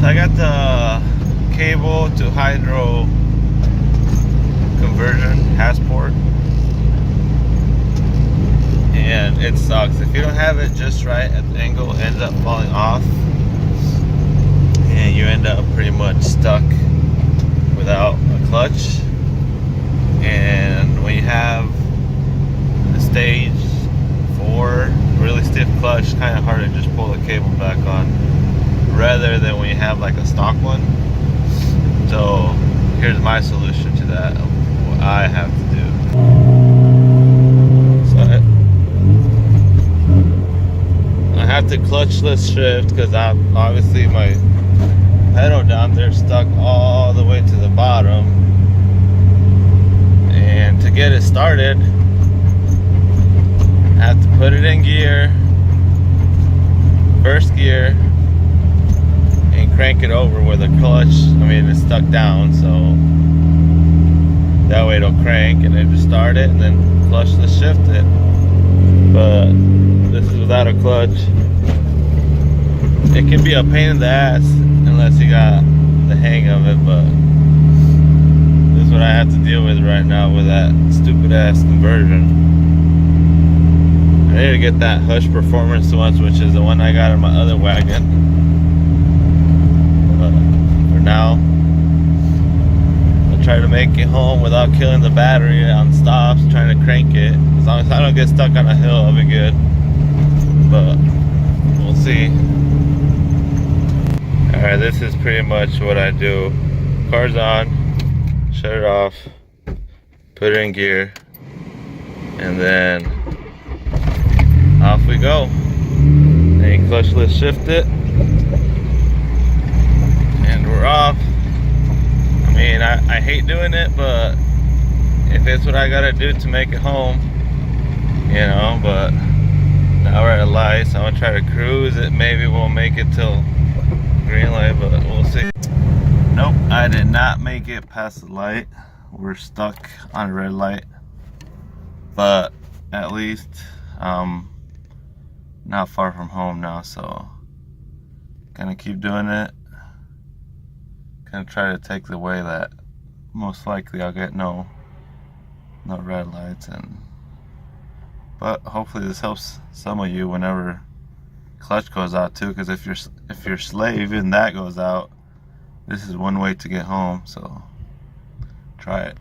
I got the cable to hydro conversion passport, and it sucks. If you don't have it just right at the angle, it ends up falling off, and you end up pretty much stuck without a clutch. And when you have the stage 4 really stiff clutch, it's kind of hard to just pull the cable back on, rather than when you have like a stock one. So here's my solution to that, what I have to do. So I have to clutchless shift because I'm obviously my pedal down there stuck all the way to the bottom, and to get it started I have to put it in gear, first gear, and crank it over with a clutch. I mean, it's stuck down, so that way it'll crank and then just start it and then clutchless shift it. But this is without a clutch. It can be a pain in the ass unless you got the hang of it, but this is what I have to deal with right now with that stupid ass conversion. I need to get that Hush Performance one, which is the one I got in my other wagon. But for now, I'll try to make it home without killing the battery on stops, trying to crank it. As long as I don't get stuck on a hill, I'll be good. But we'll see. Alright, this is pretty much what I do. Car's on, shut it off, put it in gear, and then off we go. Then you clutchless shift it, and we're off. I mean, I hate doing it, but if it's what I gotta do to make it home, you know. But now we're at a light, so I'm gonna try to cruise it. Maybe we'll make it till green light, but we'll see. Nope, I did not make it past the light. We're stuck on a red light, but at least not far from home now, so gonna keep doing it. Gonna try to take the way that most likely I'll get no red lights, but hopefully this helps some of you whenever clutch goes out too, because if your slave and that goes out, this is one way to get home, so try it.